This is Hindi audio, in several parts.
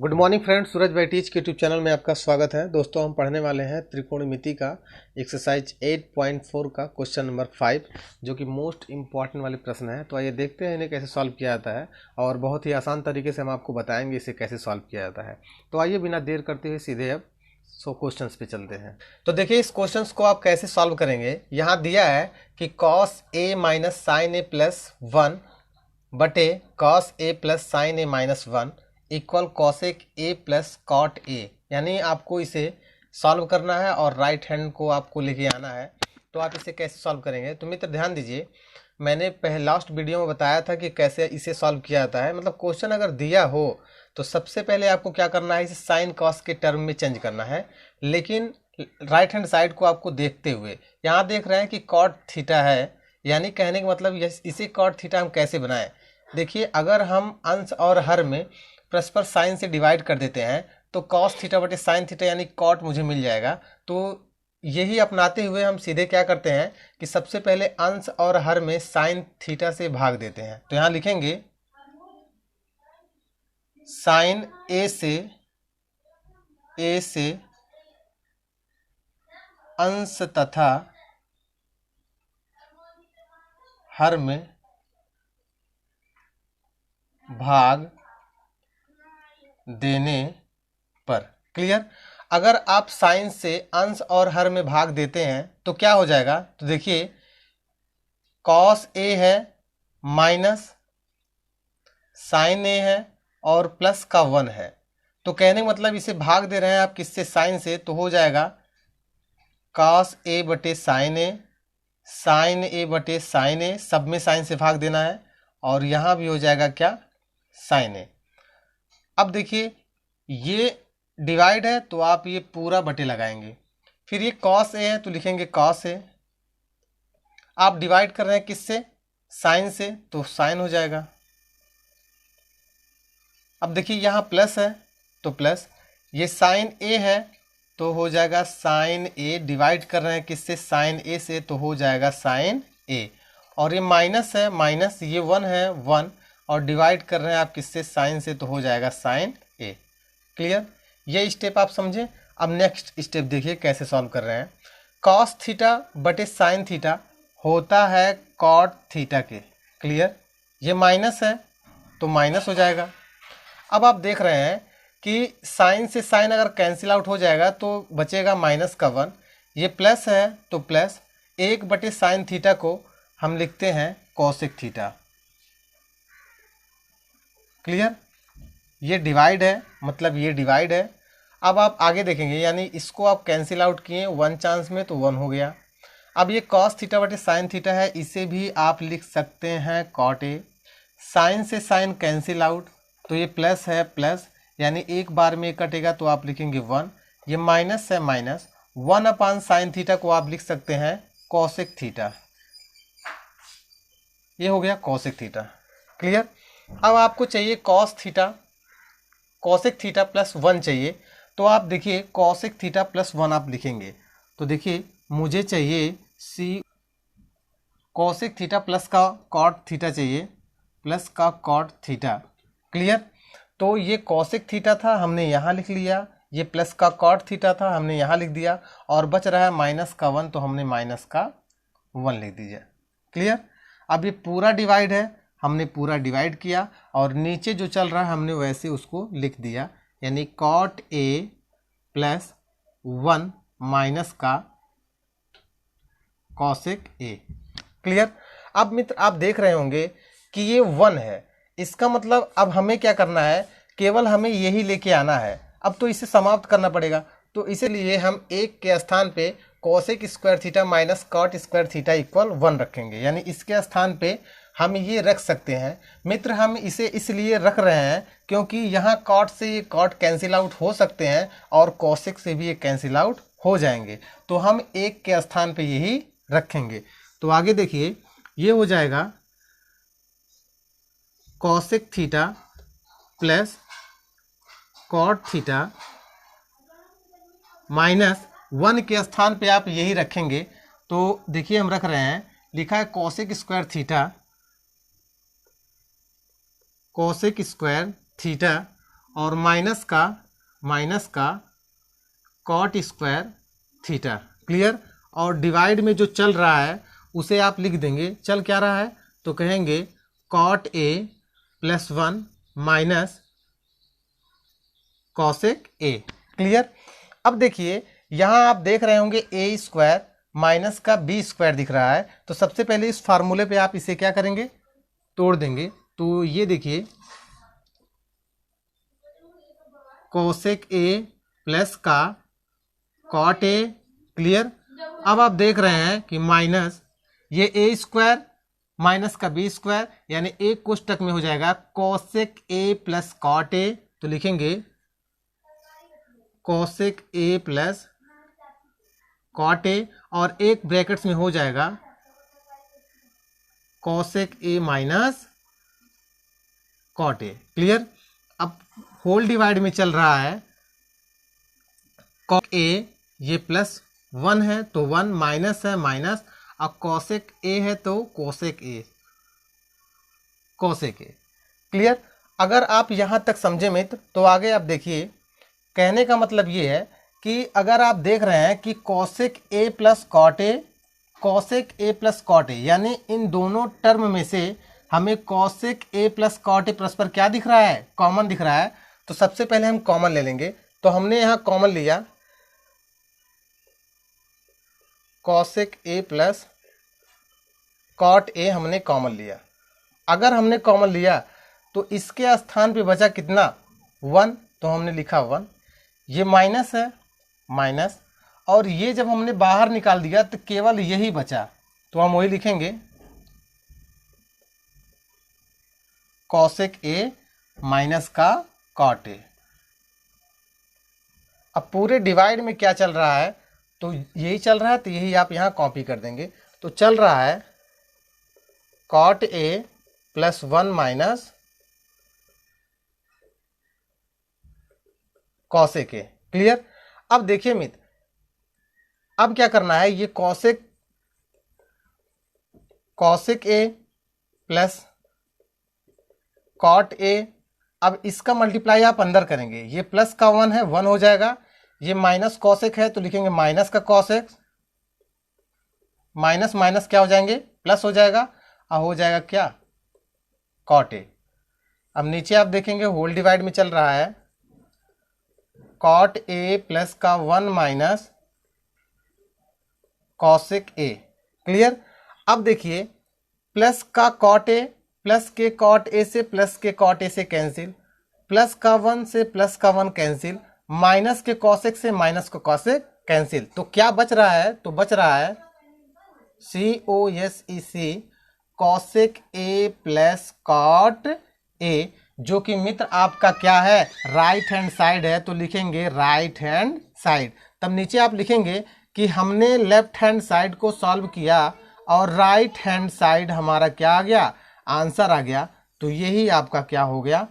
गुड मॉर्निंग फ्रेंड्स, सूरज भाई टीच के यूट्यूब चैनल में आपका स्वागत है। दोस्तों, हम पढ़ने वाले हैं त्रिकोणमिति का एक्सरसाइज 8.4 का क्वेश्चन नंबर 5, जो कि मोस्ट इंपॉर्टेंट वाले प्रश्न है। तो आइए देखते हैं इन्हें कैसे सॉल्व किया जाता है, और बहुत ही आसान तरीके से हम आपको बताएंगे इसे कैसे सॉल्व किया जाता है। तो आइए बिना देर करते हुए सीधे अब क्वेश्चंस पे चलते हैं। तो देखिए, इस क्वेश्चंस को आप कैसे सॉल्व करेंगे। यहाँ दिया है कि cos A minus sine A plus 1 बटे cos A plus sine A minus 1 equal cosec A plus cot A, यानी आपको इसे सॉल्व करना है और राइट हैंड को आपको लेके आना है। तो आप इसे कैसे सॉल्व करेंगे, तो मित्र ध्यान दीजिए, मैंने पहले लास्ट वीडियो में बताया था कि कैसे इसे सॉल्व किया जाता है। मतलब क्वेश्चन अगर दिया हो तो सबसे पहले आपको क्या करना है, इसे साइन कॉस के टर्म में चेंज करना है, लेकिन राइट हैंड साइड को आपको देखते हुए। यहाँ देख रहे हैं कि कॉट थीटा है, यानी कहने का मतलब इसे कॉट थीटा हम कैसे बनाएं। देखिए, अगर हम अंश और हर में परस्पर साइन से डिवाइड कर देते हैं तो कॉस थीटा बटे साइन थीटा यानी कॉट मुझे मिल जाएगा। तो यही अपनाते हुए हम सीधे क्या करते हैं कि सबसे पहले अंश और हर में साइन थीटा से भाग देते हैं। तो यहां लिखेंगे साइन ए से अंश तथा हर में भाग देने पर। क्लियर। अगर आप साइन से अंश और हर में भाग देते हैं तो क्या हो जाएगा, तो देखिए कॉस ए है माइनस साइन ए है और प्लस का 1 है। तो कहने का मतलब इसे भाग दे रहे हैं आप किससे, साइन से, तो हो जाएगा कॉस ए बटे साइन ए बटे साइन ए, सब में साइन से भाग देना है, और यहां भी हो जाएगा क्या, साइन ए। अब देखिए, ये डिवाइड है तो आप ये पूरा बटे लगाएंगे, फिर ये कॉस ए है तो लिखेंगे कॉस ए। आप डिवाइड कर रहे हैं किससे, साइन से, तो साइन हो जाएगा। अब देखिए यहाँ प्लस है तो प्लस, ये साइन ए है तो हो जाएगा साइन ए। डिवाइड कर रहे हैं किससे, साइन ए से, तो हो जाएगा साइन ए। और ये माइनस है, माइनस ये 1 है 1, और डिवाइड कर रहे हैं आप किससे, साइन से, तो हो जाएगा साइन ए। क्लियर। ये स्टेप आप समझें। अब नेक्स्ट स्टेप देखिए कैसे सॉल्व कर रहे हैं। कॉस थीटा बटे साइन थीटा होता है कॉट थीटा के। क्लियर। ये माइनस है तो माइनस हो जाएगा। अब आप देख रहे हैं कि साइन से साइन अगर कैंसिल आउट हो जाएगा तो बचेगा माइनस का 1। ये प्लस है तो प्लस 1 बटे साइन थीटा को हम लिखते हैं कॉसेक थीटा। क्लियर। ये डिवाइड है, मतलब ये डिवाइड है। अब आप आगे देखेंगे, यानी इसको आप कैंसिल आउट किए 1 चांस में तो 1 हो गया। अब ये कॉस थीटा बटे साइन थीटा है, इसे भी आप लिख सकते हैं कॉट ए। साइन से साइन कैंसिल आउट तो ये प्लस है प्लस, यानी एक बार में कटेगा तो आप लिखेंगे 1। ये माइनस है माइनस, 1 अपान साइन थीटा को आप लिख सकते हैं कॉसेक थीटा। ये हो गया कॉसेक थीटा। क्लियर। अब आपको चाहिए cos theta, cosec theta plus 1 चाहिए, तो आप देखिए कॉसेक थीटा प्लस 1 आप लिखेंगे। तो देखिए मुझे चाहिए सी कॉसेक थीटा प्लस का कॉट थीटा चाहिए, प्लस का कॉट थीटा। क्लियर। तो ये कॉसेक थीटा था, हमने यहाँ लिख लिया, ये प्लस का कॉट थीटा था, हमने यहाँ लिख दिया, और बच रहा है माइनस का 1 तो हमने माइनस का 1 लिख दीजिए। क्लियर। अब ये पूरा डिवाइड है, हमने पूरा डिवाइड किया, और नीचे जो चल रहा है हमने वैसे उसको लिख दिया, यानी कॉट ए प्लस 1 माइनस का कॉसेक ए। क्लियर। अब मित्र आप देख रहे होंगे कि ये 1 है, इसका मतलब अब हमें क्या करना है, केवल हमें यही लेके आना है। अब तो इसे समाप्त करना पड़ेगा, तो इसीलिए हम 1 के स्थान पे cosec square theta minus cot square theta equal 1 रखेंगे, यानी इसके स्थान पे हम ये रख सकते हैं। मित्र हम इसे इसलिए रख रहे हैं क्योंकि यहाँ कॉट से ये कॉट कैंसिल आउट हो सकते हैं, और कॉसेक से भी ये कैंसिल आउट हो जाएंगे, तो हम 1 के स्थान पे यही रखेंगे। तो आगे देखिए, ये हो जाएगा cosec theta plus cot theta minus 1 के स्थान पे आप यही रखेंगे। तो देखिए हम रख रहे हैं, लिखा है cosec square theta, cosec square theta, और माइनस का कॉट स्क्वायर थीटा। क्लियर। और डिवाइड में जो चल रहा है उसे आप लिख देंगे, चल क्या रहा है तो कहेंगे cot A plus 1 minus cosec A. Clear. अब देखिए यहां आप देख रहे होंगे ए स्क्वायर माइनस का बी स्क्वायर दिख रहा है, तो सबसे पहले इस फार्मूले पे आप इसे क्या करेंगे, तोड़ देंगे। तो ये देखिए कोसेक ए प्लस का कॉट ए। क्लियर। अब आप देख रहे हैं कि माइनस ये ए स्क्वायर माइनस का बी स्क्वायर, यानी एक कोष्टक में हो जाएगा cosec A plus cot A. तो लिखेंगे cosec A plus cot A, और एक ब्रैकेट्स में हो जाएगा cosec A minus cot A. Clear. अब होल डिवाइड में चल रहा है कॉट ए, ये प्लस 1 है तो 1, माइनस है माइनस, अब कोसेक ए है तो कोसेक ए। क्लियर। अगर आप यहां तक समझे मित्र तो आगे आप देखिए, कहने का मतलब ये है कि अगर आप देख रहे हैं कि cosec A plus cot A, यानी इन दोनों टर्म में से हमें cosec A plus cot A परस्पर क्या दिख रहा है, कॉमन दिख रहा है। तो सबसे पहले हम कॉमन ले लेंगे। तो हमने यहां कॉमन लिया cosec A plus cot A, हमने कॉमन लिया। अगर हमने कॉमन लिया तो इसके स्थान पे बचा कितना, 1, तो हमने लिखा 1। ये माइनस है माइनस, और ये जब हमने बाहर निकाल दिया तो केवल यही बचा, तो हम वही लिखेंगे कोसेक ए माइनस का कॉट ए। अब पूरे डिवाइड में क्या चल रहा है, तो यही चल रहा है, तो यही आप यहां कॉपी कर देंगे। तो चल रहा है cot A plus 1 minus cosec A. Clear. अब देखिए मित्र, अब क्या करना है, ये cosec A plus cot A, अब इसका मल्टीप्लाई आप अंदर करेंगे, ये प्लस का 1 है 1 हो जाएगा, ये माइनस कोसेक है तो लिखेंगे माइनस का कोसेक, माइनस माइनस क्या हो जाएंगे, प्लस हो जाएगा, अब हो जाएगा क्या, कॉट ए। अब नीचे आप देखेंगे होल डिवाइड में चल रहा है कॉट ए प्लस का 1 माइनस कॉसेक ए। क्लियर। अब देखिए प्लस का कॉट ए, प्लस के कॉट ए से प्लस के कॉट ए से कैंसिल, प्लस का 1 से प्लस का 1 कैंसिल, माइनस के कॉसेक से माइनस का कॉसेक कैंसिल। तो क्या बच रहा है, तो बच रहा है COSEC cosec A plus cot A, जो कि मित्र आपका क्या है, राइट हैंड साइड है, तो लिखेंगे राइट हैंड साइड। तब नीचे आप लिखेंगे कि हमने लेफ्ट हैंड साइड को सॉल्व किया और राइट हैंड साइड हमारा क्या आ गया, आंसर आ गया। तो यही आपका क्या हो गया,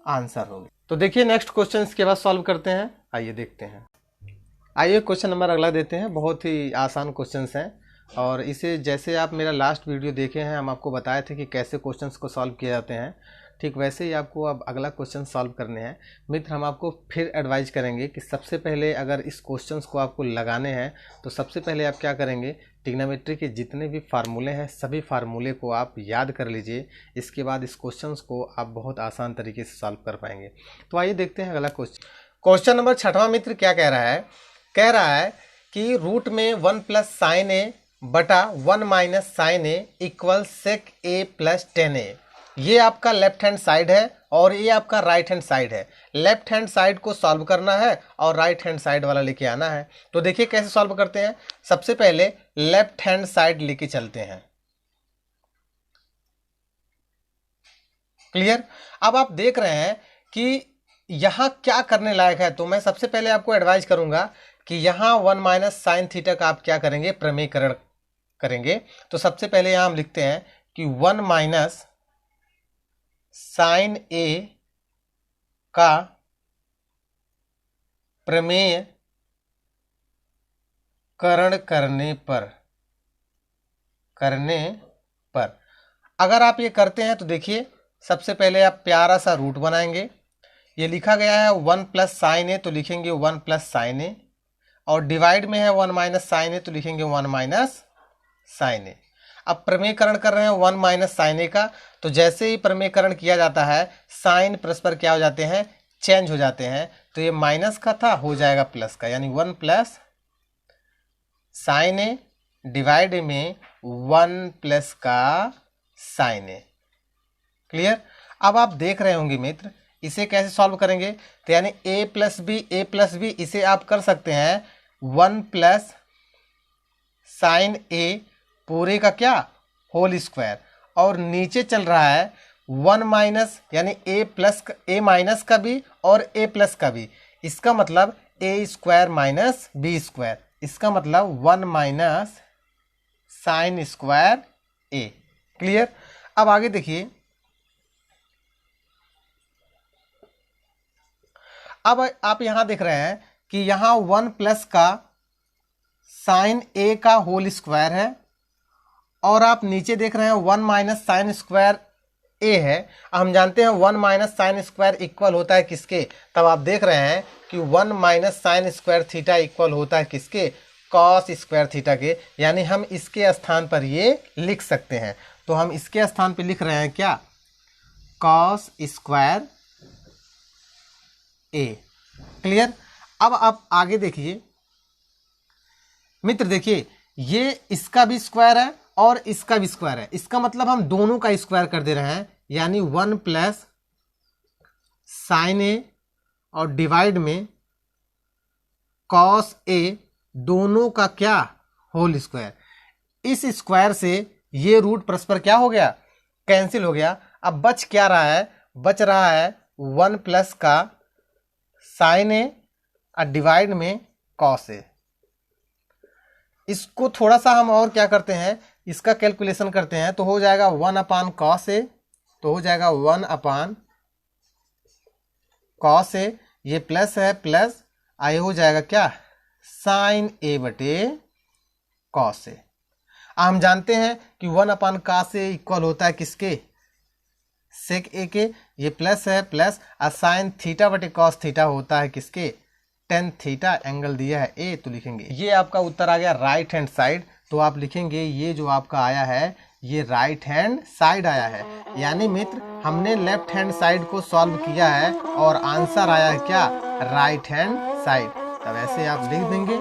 आंसर हो गया। तो देखिए नेक्स्ट क्वेश्चन इसके बाद सॉल्व करते हैं, आइए देखते हैं। आइए क्वेश्चन नंबर अगला देते हैं, बहुत ही आसान क्वेश्चंस हैं, और इसे जैसे आप मेरा लास्ट वीडियो देखे हैं, हम आपको बताए थे कि कैसे क्वेश्चंस को सॉल्व किए जाते हैं, ठीक वैसे ही आपको अब अगला क्वेश्चन सॉल्व करने हैं। मित्र हम आपको फिर एडवाइज करेंगे कि सबसे पहले अगर इस क्वेश्चंस को आपको लगाने हैं तो सबसे पहले आप क्या करेंगे, ट्रिग्नोमेट्री के जितने भी फार्मूले हैं सभी फार्मूले को आप याद कर लीजिए, इसके बाद इस क्वेश्चंस को आप बहुत आसान तरीके से सॉल्व कर पाएंगे। तो आइए देखते हैं अगला क्वेश्चन। क्वेश्चन नंबर 6वां मित्र क्या कह रहा है, कह रहा है कि रूट में 1 प्लस साइन ए बटा 1 माइनस साइन ए इक्वल सेक ए प्लस 10a। ये आपका लेफ्ट हैंड साइड है और ये आपका राइट हैंड साइड है। लेफ्ट हैंड साइड को सॉल्व करना है और राइट हैंड साइड वाला लेके आना है। तो देखिए कैसे सॉल्व करते हैं। सबसे पहले लेफ्ट हैंड साइड लेके चलते हैं। क्लियर। अब आप देख रहे हैं कि यहां क्या करने लायक है, तो मैं सबसे पहले आपको एडवाइज करूंगा कि यहां 1 माइनस साइन थीटा का आप क्या करेंगे, प्रमेयकरण करेंगे। तो सबसे पहले यहां हम लिखते हैं कि 1 माइनस साइन ए का प्रमेयकरण करने पर अगर आप ये करते हैं तो देखिए सबसे पहले आप प्यारा सा रूट बनाएंगे। ये लिखा गया है 1 प्लस साइन ए, तो लिखेंगे 1 प्लस साइन ए, और डिवाइड में है 1 माइनस साइन ए, तो लिखेंगे 1 माइनस साइन ए। अब प्रमेयकरण कर रहे हैं 1 माइनस साइन ए का, तो जैसे ही प्रमेयकरण किया जाता है साइन परस्पर क्या हो जाते हैं, चेंज हो जाते हैं। तो ये माइनस का था, हो जाएगा प्लस का, यानी 1 प्लस साइन ए डिवाइड में 1 प्लस का साइन ए। क्लियर। अब आप देख रहे होंगे मित्र, इसे कैसे सॉल्व करेंगे, तो यानी a प्लस बी, इसे आप कर सकते हैं 1 प्लस साइन ए पूरे का क्या, होल स्क्वायर, और नीचे चल रहा है 1 माइनस, यानी a माइनस का भी और a प्लस का भी, इसका मतलब a square minus B square, इसका मतलब 1 minus sine square a। Clear. अब आगे देखिए, अब आप यहां देख रहे हैं कि यहां 1 प्लस का साइन a का होल स्क्वायर है, और आप नीचे देख रहे हैं 1 माइनस साइन स्क्वायर a है। हम जानते हैं 1 माइनस साइन स्क्वायर इक्वल होता है किसके, तब आप देख रहे हैं कि 1 minus sine square theta equal होता है किसके, कॉस स्क्वायर थीटा के, यानी हम इसके स्थान पर ये लिख सकते हैं। तो हम इसके स्थान पर लिख रहे हैं क्या, कॉस स्क्वायर a। क्लियर। अब आप आगे देखिए मित्र, देखिए ये इसका भी स्क्वायर है और इसका भी स्क्वायर है, इसका मतलब हम दोनों का स्क्वायर कर दे रहे हैं, यानी 1 प्लस साइन ए और डिवाइड में कॉस ए, दोनों का क्या, होल स्क्वायर। इस स्क्वायर से ये रूट परस्पर क्या हो गया, कैंसिल हो गया। अब बच क्या रहा है, बच रहा है 1 प्लस का साइन ए और डिवाइड में कॉस ए। इसको थोड़ा सा हम और क्या करते हैं, इसका कैलकुलेशन करते हैं, तो हो जाएगा 1 अपान कॉस ए, तो हो जाएगा 1 अपान कॉस ए, ये प्लस है प्लस, आए हो जाएगा क्या, साइन ए बटे कॉस ए। हम जानते हैं कि 1 अपान कॉस ए इक्वल होता है किसके, सेक ए के, ये प्लस है प्लस, और साइन थीटा बटे कॉस थीटा होता है किसके, टेन थीटा, एंगल दिया है ए, तो लिखेंगे ये आपका उत्तर आ गया राइट हैंड साइड। तो आप लिखेंगे ये जो आपका आया है ये राइट हैंड साइड आया है, यानी मित्र हमने लेफ्ट हैंड साइड को सॉल्व किया है और आंसर आया है क्या, राइट हैंड साइड। तब ऐसे आप लिख देंगे